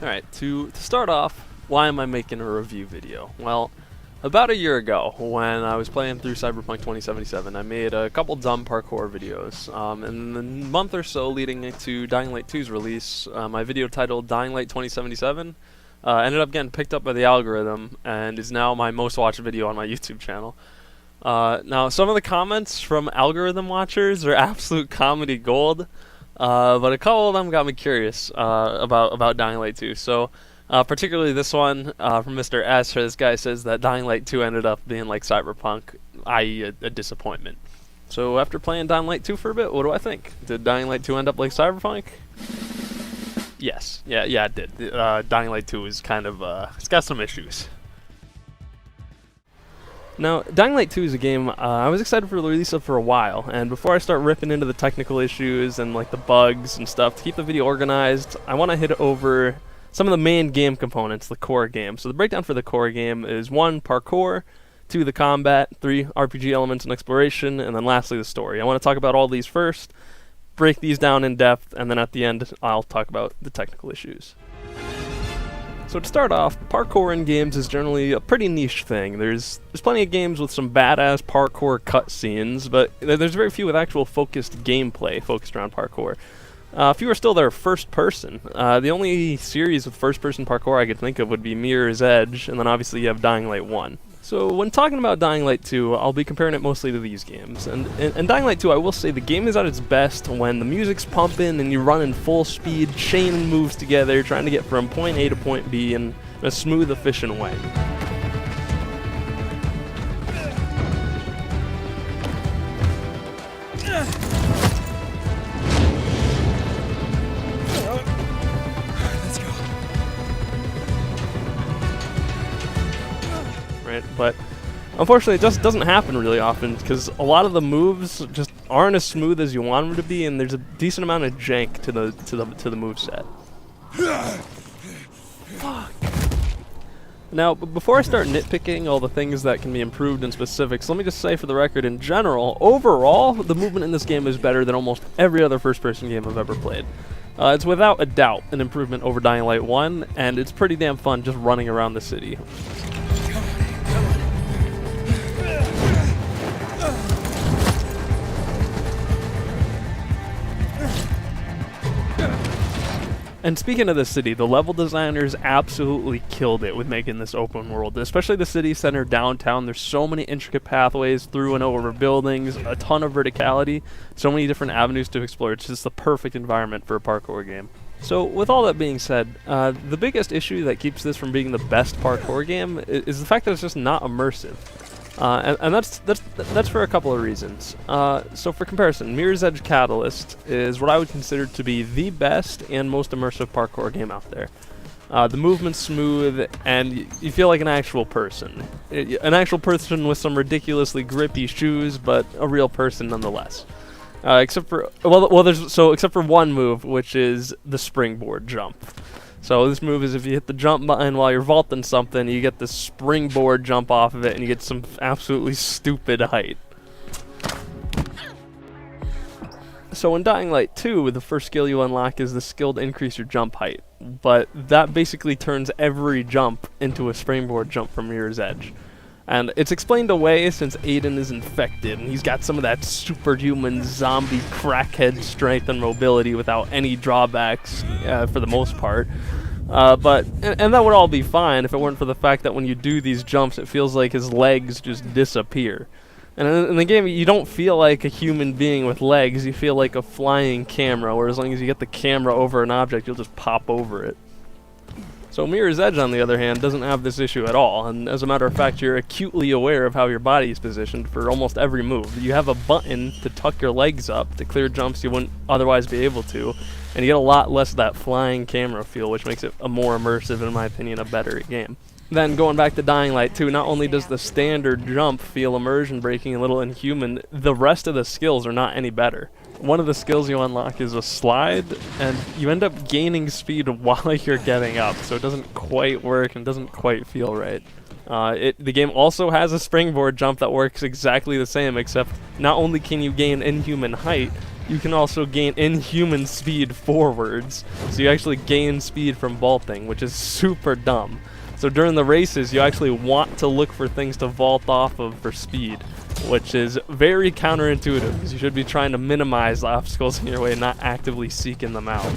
Alright, to start off, why am I making a review video? Well, about a year ago, when I was playing through Cyberpunk 2077, I made a couple dumb parkour videos. In the month or so leading into Dying Light 2's release, my video titled Dying Light 2077 ended up getting picked up by the algorithm and is now my most watched video on my YouTube channel. Now, some of the comments from algorithm watchers are absolute comedy gold. But a couple of them got me curious about Dying Light 2. So, particularly this one from Mr. S. This guy says that Dying Light 2 ended up being like Cyberpunk, i.e. a disappointment. So, after playing Dying Light 2 for a bit, what do I think? Did Dying Light 2 end up like Cyberpunk? Yes. Yeah, it did. Dying Light 2 is kind of, it's got some issues. Now, Dying Light 2 is a game I was excited for the release of for a while, and before I start ripping into the technical issues and like the bugs and stuff, to keep the video organized, I want to hit over some of the main game components, the core game. So the breakdown for the core game is 1, parkour, 2, the combat, 3, RPG elements and exploration, and then lastly the story. I want to talk about all these first, break these down in depth, and then at the end I'll talk about the technical issues. So to start off, parkour in games is generally a pretty niche thing. There's plenty of games with some badass parkour cutscenes, but there's very few with actual focused gameplay focused around parkour. Few are still there first person. The only series with first person parkour I could think of would be Mirror's Edge, and then obviously you have Dying Light 1. So when talking about Dying Light 2, I'll be comparing it mostly to these games. And Dying Light 2, I will say the game is at its best when the music's pumping and you run in full speed, chaining moves together, trying to get from point A to point B in a smooth, efficient way. But unfortunately it just doesn't happen really often because a lot of the moves just aren't as smooth as you want them to be, and there's a decent amount of jank to the moveset. Fuck. Now, before I start nitpicking all the things that can be improved in specifics, let me just say for the record, in general, overall, the movement in this game is better than almost every other first-person game I've ever played. It's without a doubt an improvement over Dying Light 1, and it's pretty damn fun just running around the city. And speaking of the city, the level designers absolutely killed it with making this open world, especially the city center downtown. There's so many intricate pathways through and over buildings, a ton of verticality, so many different avenues to explore. It's just the perfect environment for a parkour game. So with all that being said, the biggest issue that keeps this from being the best parkour game is the fact that it's just not immersive. And that's for a couple of reasons. So for comparison, Mirror's Edge Catalyst is what I would consider to be the best and most immersive parkour game out there. The movement's smooth, and you feel like an actual person. An actual person with some ridiculously grippy shoes, but a real person nonetheless. Except for one move, which is the springboard jump. So this move is if you hit the jump button while you're vaulting something, you get this springboard jump off of it, and you get some absolutely stupid height. So in Dying Light 2, the first skill you unlock is the skill to increase your jump height. But that basically turns every jump into a springboard jump from Mirror's Edge. And it's explained away since Aiden is infected, and he's got some of that superhuman zombie crackhead strength and mobility without any drawbacks for the most part. And that would all be fine if it weren't for the fact that when you do these jumps, it feels like his legs just disappear. And in the game, you don't feel like a human being with legs, you feel like a flying camera, where as long as you get the camera over an object, you'll just pop over it. So Mirror's Edge, on the other hand, doesn't have this issue at all, and as a matter of fact, you're acutely aware of how your body is positioned for almost every move. You have a button to tuck your legs up to clear jumps you wouldn't otherwise be able to, and you get a lot less of that flying camera feel, which makes it a more immersive, and in my opinion, a better game. Then, going back to Dying Light 2, not only does the standard jump feel immersion-breaking and a little inhuman, the rest of the skills are not any better. One of the skills you unlock is a slide, and you end up gaining speed while you're getting up, so it doesn't quite work and doesn't quite feel right. The game also has a springboard jump that works exactly the same, except not only can you gain inhuman height, you can also gain inhuman speed forwards. So you actually gain speed from vaulting, which is super dumb. So during the races, you actually want to look for things to vault off of for speed, which is very counterintuitive, because you should be trying to minimize the obstacles in your way, not actively seeking them out.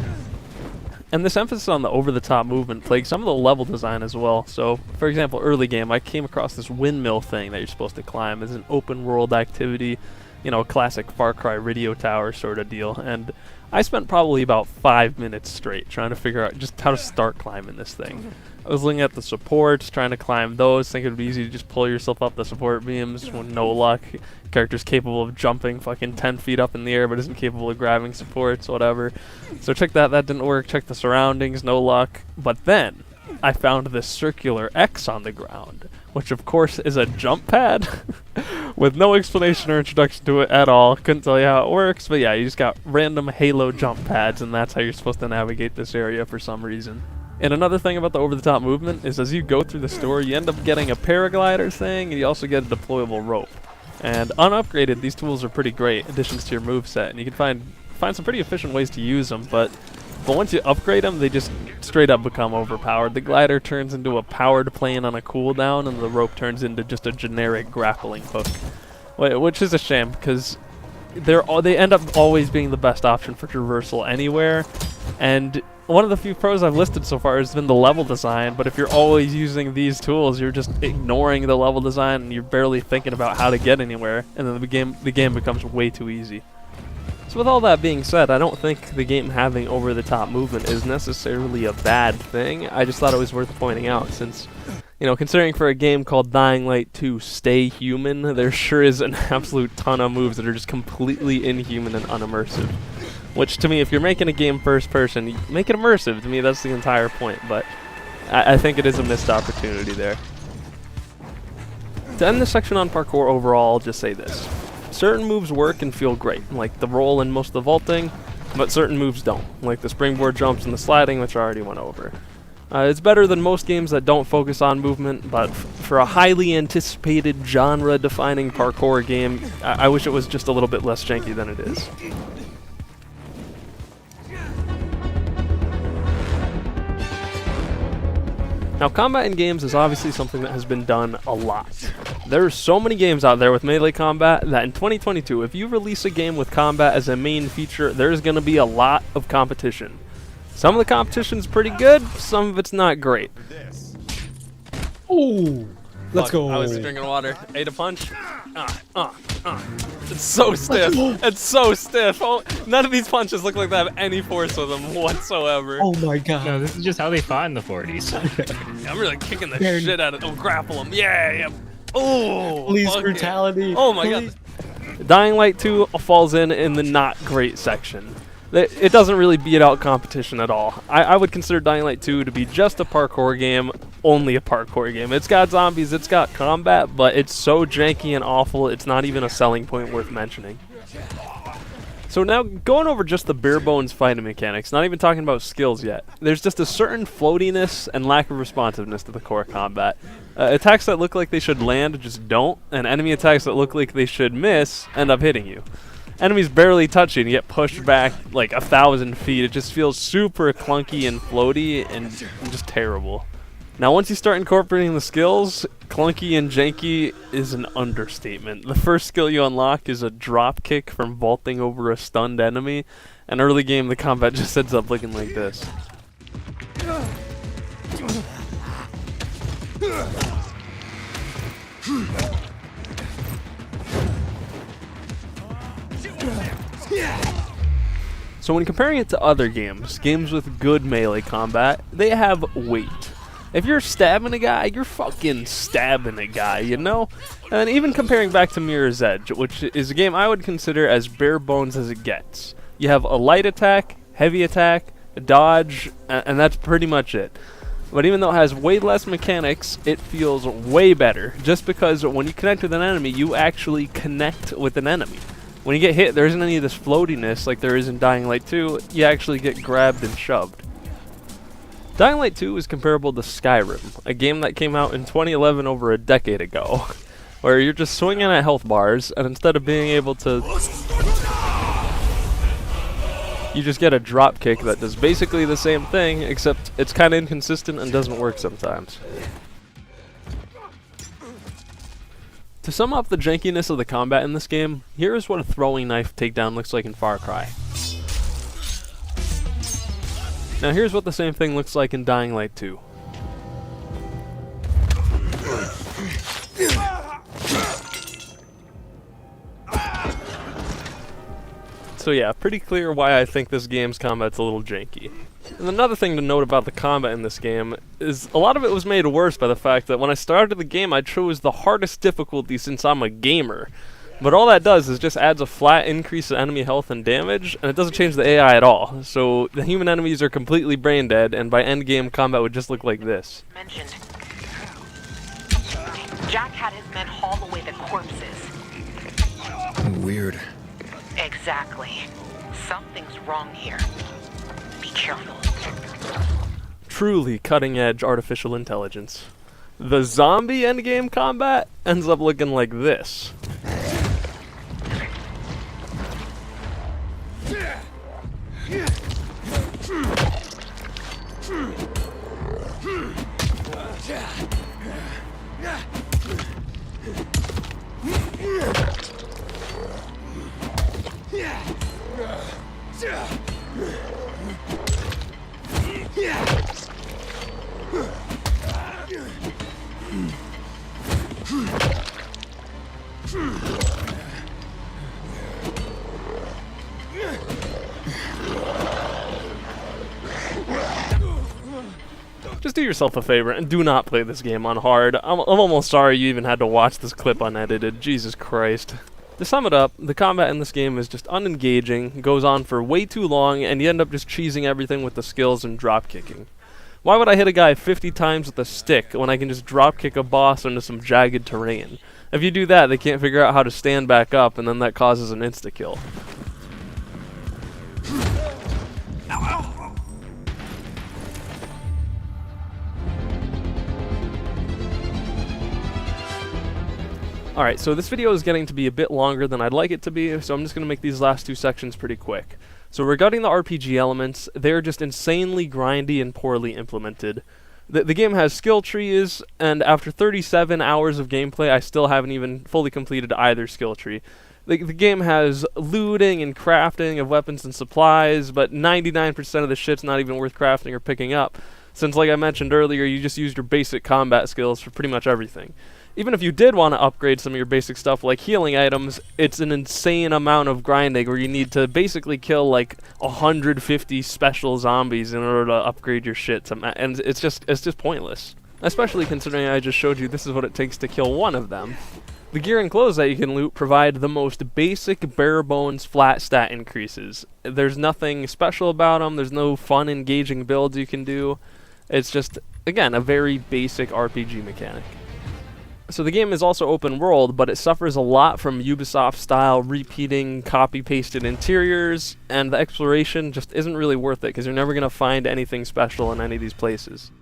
And this emphasis on the over-the-top movement plagues some of the level design as well. So, for example, early game, I came across this windmill thing that you're supposed to climb as an open-world activity, you know, a classic Far Cry radio tower sort of deal. And I spent probably about 5 minutes straight trying to figure out just how to start climbing this thing. I was looking at the supports, trying to climb those, thinking it would be easy to just pull yourself up the support beams with no luck. Character's capable of jumping fucking 10 feet up in the air but isn't capable of grabbing supports, whatever. So check that didn't work. Check the surroundings, no luck. But then I found this circular X on the ground, which of course is a jump pad with no explanation or introduction to it at all. Couldn't tell you how it works, but yeah, you just got random Halo jump pads, and that's how you're supposed to navigate this area for some reason. And another thing about the over-the-top movement is as you go through the store, you end up getting a paraglider thing, and you also get a deployable rope. And unupgraded, these tools are pretty great additions to your moveset, and you can find some pretty efficient ways to use them, but once you upgrade them, they just straight up become overpowered. The glider turns into a powered plane on a cooldown, and the rope turns into just a generic grappling hook, which is a shame, because they end up always being the best option for traversal anywhere. And one of the few pros I've listed so far has been the level design, but if you're always using these tools, you're just ignoring the level design and you're barely thinking about how to get anywhere, and then the game becomes way too easy. So with all that being said, I don't think the game having over-the-top movement is necessarily a bad thing. I just thought it was worth pointing out since, you know, considering for a game called Dying Light 2 Stay Human, there sure is an absolute ton of moves that are just completely inhuman and unimmersive. Which, to me, if you're making a game first person, make it immersive. To me, that's the entire point, but I think it is a missed opportunity there. To end this section on parkour overall, I'll just say this. Certain moves work and feel great, like the roll and most of the vaulting, but certain moves don't, like the springboard jumps and the sliding, which I already went over. It's better than most games that don't focus on movement, but for a highly anticipated genre-defining parkour game, I wish it was just a little bit less janky than it is. Now, combat in games is obviously something that has been done a lot. There are so many games out there with melee combat that in 2022, if you release a game with combat as a main feature, there's going to be a lot of competition. Some of the competition's pretty good, some of it's not great. Ooh, let's go. I was drinking water, ate a punch. It's so stiff. It's so stiff. Oh, none of these punches look like they have any force with them whatsoever. Oh my god. No, this is just how they fought in the 40s. I'm really kicking the shit out of them. Oh, grapple them. Yeah. Oh, police brutality. Oh my god. Dying Light 2 falls in the not great section. It doesn't really beat out competition at all. I would consider Dying Light 2 to be just a parkour game, only a parkour game. It's got zombies, it's got combat, but it's so janky and awful, it's not even a selling point worth mentioning. So now, going over just the bare bones fighting mechanics, not even talking about skills yet, there's just a certain floatiness and lack of responsiveness to the core combat. Attacks that look like they should land just don't, and enemy attacks that look like they should miss end up hitting you. Enemies barely touch you and you get pushed back like 1,000 feet. It just feels super clunky and floaty and just terrible. Now once you start incorporating the skills, clunky and janky is an understatement. The first skill you unlock is a drop kick from vaulting over a stunned enemy, and early game the combat just ends up looking like this. So when comparing it to other games with good melee combat, they have weight. If you're stabbing a guy, you're fucking stabbing a guy, you know? And even comparing back to Mirror's Edge, which is a game I would consider as bare bones as it gets. You have a light attack, heavy attack, a dodge, and that's pretty much it. But even though it has way less mechanics, it feels way better, just because when you connect with an enemy, you actually connect with an enemy. When you get hit, there isn't any of this floatiness like there is in Dying Light 2, you actually get grabbed and shoved. Dying Light 2 is comparable to Skyrim, a game that came out in 2011 over a decade ago, where you're just swinging at health bars, and instead of being able to... you just get a drop kick that does basically the same thing, except it's kind of inconsistent and doesn't work sometimes. To sum up the jankiness of the combat in this game, here is what a throwing knife takedown looks like in Far Cry. Now here's what the same thing looks like in Dying Light 2. So yeah, pretty clear why I think this game's combat's a little janky. And another thing to note about the combat in this game is a lot of it was made worse by the fact that when I started the game I chose the hardest difficulty since I'm a gamer. But all that does is just adds a flat increase in enemy health and damage, and it doesn't change the AI at all. So the human enemies are completely brain dead, and by endgame combat would just look like this. Mentioned. Jack had his men haul away the corpses. Weird. Exactly. Something's wrong here. Be careful. Truly cutting-edge artificial intelligence. The zombie endgame combat ends up looking like this. Just do yourself a favor and do not play this game on hard. I'm almost sorry you even had to watch this clip unedited. Jesus Christ. To sum it up, the combat in this game is just unengaging, goes on for way too long, and you end up just cheesing everything with the skills and drop kicking. Why would I hit a guy 50 times with a stick when I can just drop kick a boss into some jagged terrain? If you do that, they can't figure out how to stand back up, and then that causes an insta-kill. Alright, so this video is getting to be a bit longer than I'd like it to be, so I'm just going to make these last two sections pretty quick. So regarding the RPG elements, they're just insanely grindy and poorly implemented. The game has skill trees, and after 37 hours of gameplay, I still haven't even fully completed either skill tree. The game has looting and crafting of weapons and supplies, but 99% of the shit's not even worth crafting or picking up, since like I mentioned earlier, you just used your basic combat skills for pretty much everything. Even if you did want to upgrade some of your basic stuff like healing items, it's an insane amount of grinding where you need to basically kill like 150 special zombies in order to upgrade your shit, and it's just pointless. Especially considering I just showed you this is what it takes to kill one of them. The gear and clothes that you can loot provide the most basic, bare-bones, flat stat increases. There's nothing special about them, there's no fun, engaging builds you can do. It's just, again, a very basic RPG mechanic. So the game is also open world, but it suffers a lot from Ubisoft-style repeating, copy-pasted interiors, and the exploration just isn't really worth it, because you're never going to find anything special in any of these places.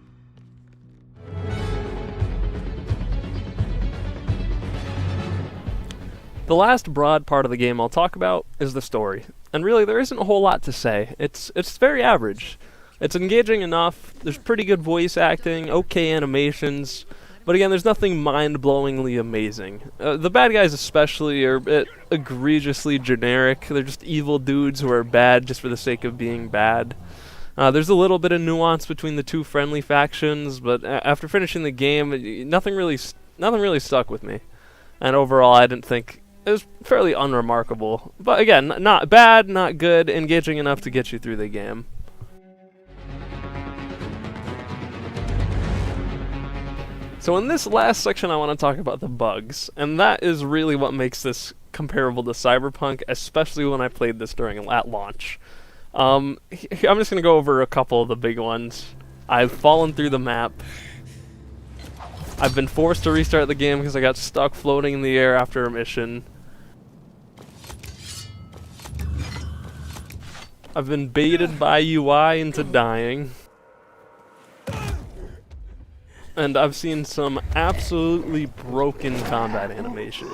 The last broad part of the game I'll talk about is the story. And really, there isn't a whole lot to say. It's very average. It's engaging enough, there's pretty good voice acting, okay animations, but again, there's nothing mind-blowingly amazing. The bad guys especially are a bit egregiously generic. They're just evil dudes who are bad just for the sake of being bad. There's a little bit of nuance between the two friendly factions, but after finishing the game, nothing really stuck with me. And overall, I didn't think it was fairly unremarkable. But again, not bad, not good, engaging enough to get you through the game. So in this last section I want to talk about the bugs, and that is really what makes this comparable to Cyberpunk, especially when I played this at launch. I'm just going to go over a couple of the big ones. I've fallen through the map. I've been forced to restart the game because I got stuck floating in the air after a mission. I've been baited by UI into dying. And I've seen some absolutely broken combat animations.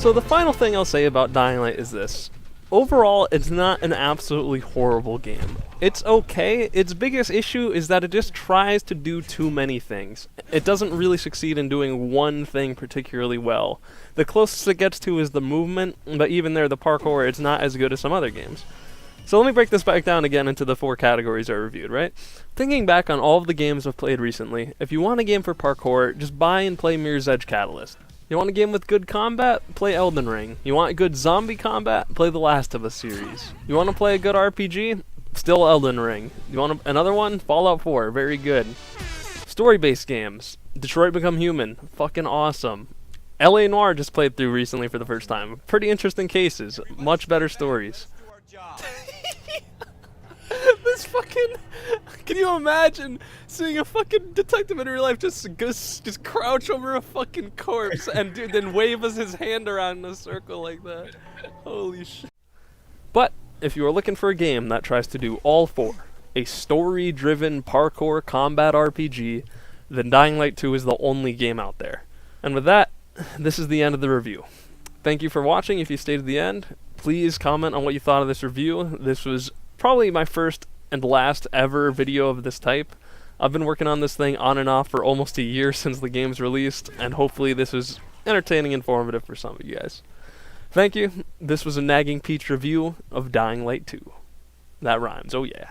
So the final thing I'll say about Dying Light is this. Overall, it's not an absolutely horrible game. It's okay. Its biggest issue is that it just tries to do too many things. It doesn't really succeed in doing one thing particularly well. The closest it gets to is the movement, but even there, the parkour, it's not as good as some other games. So let me break this back down again into the 4 categories I reviewed, right? Thinking back on all of the games I've played recently, if you want a game for parkour, just buy and play Mirror's Edge Catalyst. You want a game with good combat? Play Elden Ring. You want good zombie combat? Play the Last of Us series. You want to play a good RPG? Still Elden Ring. You want another one? Fallout 4. Very good. Story-based games. Detroit Become Human. Fucking awesome. LA Noire just played through recently for the first time. Pretty interesting cases. Much better stories. This fucking... Can you imagine seeing a fucking detective in real life just crouch over a fucking corpse and then wave his hand around in a circle like that? Holy shit. But if you are looking for a game that tries to do all 4, a story-driven parkour combat RPG, then Dying Light 2 is the only game out there. And with that, this is the end of the review. Thank you for watching. If you stayed to the end, please comment on what you thought of this review. This was probably my first and last ever video of this type. I've been working on this thing on and off for almost a year since the game's released, and hopefully this was entertaining and informative for some of you guys. Thank you. This was a Nagging Peach review of Dying Light 2. That rhymes, oh yeah.